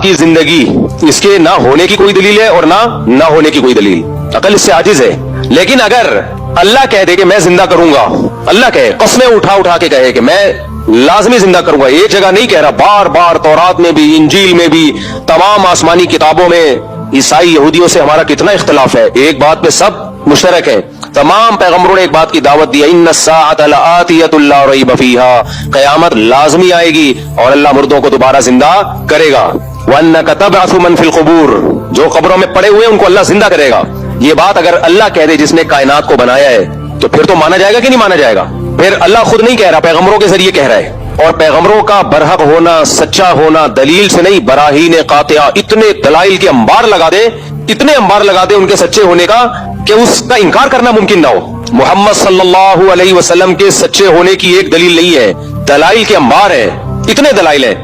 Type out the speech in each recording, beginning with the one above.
کی زندگی اس کے نہ ہونے کی کوئی دلیل ہے اور نہ ہونے کی کوئی دلیل. عقل اس سے عاجز ہے. لیکن اگر اللہ کہہ دے کہ میں زندہ کروں گا, اللہ کہے قسمیں اٹھا کے کہے کہ میں لازمی زندہ کروں گا, ایک جگہ نہیں کہہ رہا, بار بار تورات میں بھی, انجیل میں بھی, تمام آسمانی کتابوں میں. عیسائی یہودیوں سے ہمارا کتنا اختلاف ہے, ایک بات پہ سب مشترک ہے. تمام پیغمبروں نے ایک بات کی دعوت دی, ان الساعۃ لآتیۃ لا ریب فیہا, قیامت لازمی آئے گی اور اللہ مردوں کو دوبارہ زندہ کرے گا. وانک تبعث من فی القبور, جو قبروں میں پڑے ہوئے ان کو اللہ زندہ کرے گا. یہ بات اگر اللہ کہہ دے جس نے کائنات کو بنایا ہے تو پھر تو مانا جائے گا کہ نہیں مانا جائے گا؟ پھر اللہ خود نہیں کہہ رہا, پیغمبروں کے ذریعے کہہ رہا ہے. اور پیغمبروں کا برحق ہونا, سچا ہونا دلیل سے نہیں, براہین قاطعہ, اتنے دلائل کے انبار لگا دے, اتنے انبار لگا دے ان کے سچے ہونے کا کہ اس کا انکار کرنا ممکن نہ ہو. محمد صلی اللہ علیہ وسلم کے سچے ہونے کی ایک دلیل نہیں ہے, دلائل کے انبار ہے, اتنے دلائل ہیں.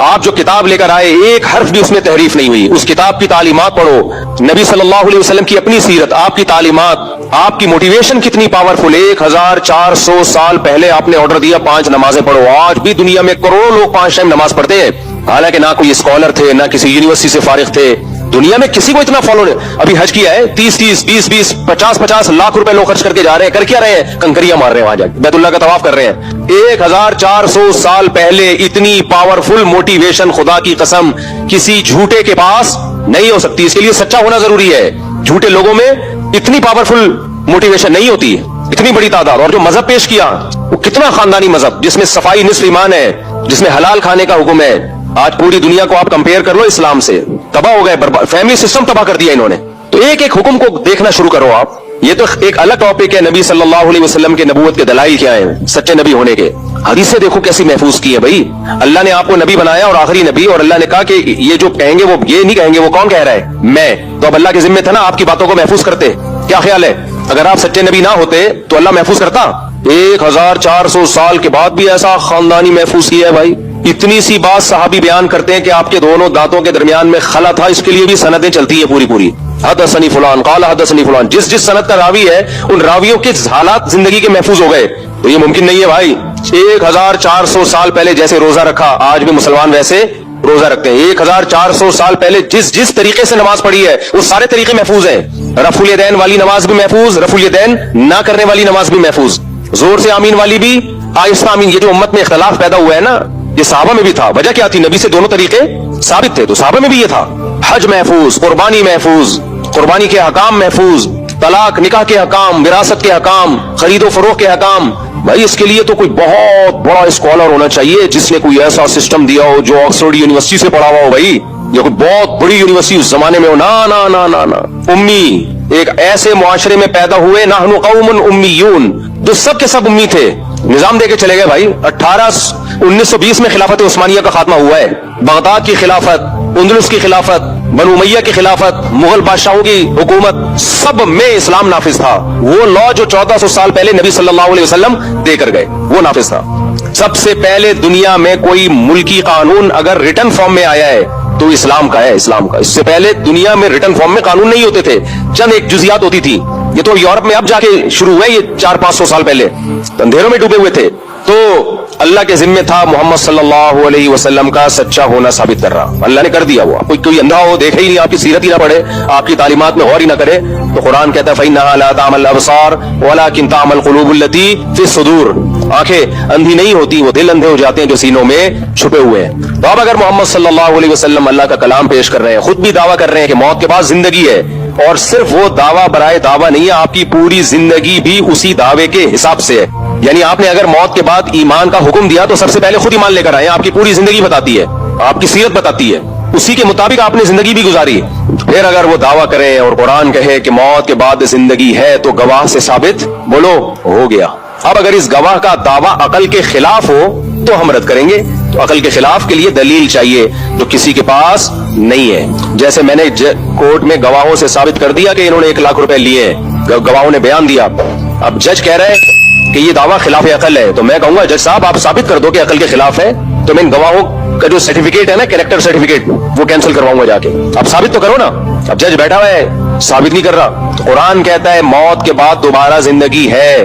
آپ جو کتاب لے کر آئے ایک حرف بھی اس میں تحریف نہیں ہوئی. اس کتاب کی تعلیمات پڑھو, نبی صلی اللہ علیہ وسلم کی اپنی سیرت, آپ کی تعلیمات, آپ کی موٹیویشن کتنی پاورفل. 1400 سال پہلے آپ نے آرڈر دیا 5 نمازیں پڑھو. آج بھی دنیا میں کروڑوں لوگ 5 ٹائم نماز پڑھتے ہیں, حالانکہ نہ کوئی اسکالر تھے, نہ کسی یونیورسٹی سے فارغ تھے. دنیا میں کسی کو اتنا فالو نہیں. ابھی حج کیا ہے 30 20 50 لاکھ روپے لوگ خرچ کر کے جا رہے ہیں. کر کیا رہے ہیں؟ کنکریاں مار رہے ہیں, وہاں جا کے بیت اللہ کا طواف کر رہے ہیں. 1400 سال پہلے اتنی پاورفل موٹیویشن خدا کی قسم کسی جھوٹے کے پاس نہیں ہو سکتی. اس کے لیے سچا ہونا ضروری ہے. جھوٹے لوگوں میں اتنی پاورفل موٹیویشن نہیں ہوتی, اتنی بڑی تعداد. اور جو مذہب پیش کیا وہ کتنا خاندانی مذہب, جس میں صفائی نصف ایمان ہے, جس میں حلال کھانے کا حکم ہے. آج پوری دنیا کو آپ کمپیئر کر لو اسلام سے, تباہ ہو گئے, فیملی سسٹم تباہ کر دیا انہوں نے. تو ایک ایک حکم کو دیکھنا شروع کرو آپ. یہ تو ایک الگ ٹاپک ہے, نبی صلی اللہ علیہ وسلم کے نبوت کے دلائل کیا ہیں, سچے نبی ہونے کے. حدیثیں دیکھو کیسی محفوظ کی ہے بھائی. اللہ نے آپ کو نبی بنایا اور آخری نبی, اور اللہ نے کہا کہ یہ جو کہیں گے وہ یہ نہیں کہیں گے, وہ کون کہہ رہا ہے؟ میں. تو اب اللہ کے ذمہ تھا نا آپ کی باتوں کو محفوظ کرتے. کیا خیال ہے, اگر آپ سچے نبی نہ ہوتے تو اللہ محفوظ کرتا؟ 1400 سال کے بعد بھی ایسا خاندانی محفوظ کیا ہے بھائی. اتنی سی بات صحابی بیان کرتے ہیں کہ آپ کے دونوں دانتوں کے درمیان میں خلا تھا, اس کے لیے بھی سندیں چلتی ہیں پوری. حدثنی فلان قال حدثنی فلان, جس سند کا راوی ہے ان راویوں کے حالات زندگی کے محفوظ ہو گئے. تو یہ ممکن نہیں ہے بھائی. 1400 سال پہلے جیسے روزہ رکھا آج بھی مسلمان ویسے روزہ رکھتے ہیں. 1400 سال پہلے جس طریقے سے نماز پڑھی ہے وہ سارے طریقے محفوظ ہیں. رفع الیدین والی نماز بھی محفوظ, رفع الیدین نہ کرنے والی نماز بھی محفوظ, زور سے آمین والی بھی, آہستہ آمین. یہ جو امت میں اختلاف پیدا ہوا ہے نا, یہ صحابہ میں بھی تھا. وجہ کیا تھی؟ نبی سے دونوں طریقے ثابت تھے, تو صحابہ میں بھی یہ تھا. حج محفوظ, قربانی محفوظ, قربانی کے حکام محفوظ, طلاق نکاح کے حکام, وراثت کے حکام, خرید و فروخت کے حکام. بھائی اس کے لیے تو کوئی بہت بڑا اسکالر ہونا چاہیے جس نے کوئی ایسا سسٹم دیا ہو, جو آکسفورڈ یونیورسٹی سے پڑھا ہوا ہو بھائی, یا کوئی بہت بڑی یونیورسٹی اس زمانے میں ہو. نا امی, ایک ایسے معاشرے میں پیدا ہوئے, نحن قوم امیون, جو سب کے سب امی تھے. نظام دے کے چلے گئے بھائی. 1920 میں خلافت عثمانیہ کا خاتمہ ہوا ہے. بغداد کی خلافت, اندلس کی خلافت, بنو امیہ کی خلافت, مغل بادشاہوں کی حکومت, سب میں اسلام نافذ تھا. وہ لا جو 1400 سال پہلے نبی صلی اللہ علیہ وسلم دے کر گئے وہ نافذ تھا. سب سے پہلے دنیا میں کوئی ملکی قانون اگر ریٹن فارم میں آیا ہے تو اسلام کا ہے, اسلام کا. اس سے پہلے دنیا میں ریٹن فارم میں قانون نہیں ہوتے تھے, چند ایک جزیات ہوتی تھی. یہ تو یورپ میں اب جا کے شروع ہوئے, یہ 400-500 سال پہلے اندھیروں میں ڈوبے ہوئے تھے. تو اللہ کے ذمہ تھا محمد صلی اللہ علیہ وسلم کا سچا ہونا ثابت کر رہا. اللہ نے کر دیا. وہ کوئی اندھا ہو, دیکھے ہی نہیں, آپ کی سیرت ہی نہ پڑھے, آپ کی تعلیمات میں غور ہی نہ کرے, تو قرآن کہتا ہے فَإِنَّهَا لَا تَعْمَى الْأَبْصَارُ وَلَكِنْ تَعْمَى الْقُلُوبُ الَّتِي فِي الصُّدُورِ. آنکھیں اندھی نہیں ہوتی, وہ دل اندھے ہو جاتے ہیں جو سینوں میں چھپے ہوئے ہیں. تو اب اگر محمد صلی اللہ علیہ وسلم اللہ کا کلام پیش کر رہے ہیں, خود بھی دعویٰ کر رہے ہیں کہ موت کے بعد زندگی ہے, اور صرف وہ دعویٰ برائے دعویٰ نہیں ہے, آپ کی پوری زندگی بھی اسی دعوے کے حساب سے ہے. یعنی آپ نے اگر موت کے بعد ایمان کا حکم دیا تو سب سے پہلے خود ایمان لے کر آئے. آپ کی پوری زندگی بتاتی ہے, آپ کی سیرت بتاتی ہے, اسی کے مطابق آپ نے زندگی بھی گزاری. پھر اگر وہ دعویٰ کرے اور قرآن کہے کہ موت کے بعد زندگی ہے, تو گواہ سے ثابت بولو ہو گیا. اب اگر اس گواہ کا دعویٰ عقل کے خلاف ہو تو ہم رد کریں گے. تو عقل کے خلاف کے لیے دلیل چاہیے جو کسی کے پاس نہیں ہے. جیسے میں نے کورٹ میں گواہوں سے ثابت کر دیا کہ انہوں نے 1 لاکھ روپے لیے, گواہوں نے بیان دیا. اب جج کہہ رہے ہیں کہ یہ دعویٰ خلاف عقل ہے, تو میں کہوں گا جج صاحب آپ ثابت کر دو کہ عقل کے خلاف ہے, تو میں ان گواہوں کا جو سرٹیفکیٹ ہے نا, کریکٹر سرٹیفکیٹ, وہ کینسل کرواؤں گا جا کے. اب ثابت تو کرو نا. اب جج بیٹھا ہوا ہے, ثابت نہیں کر رہا. تو قرآن کہتا ہے موت کے بعد دوبارہ زندگی ہے.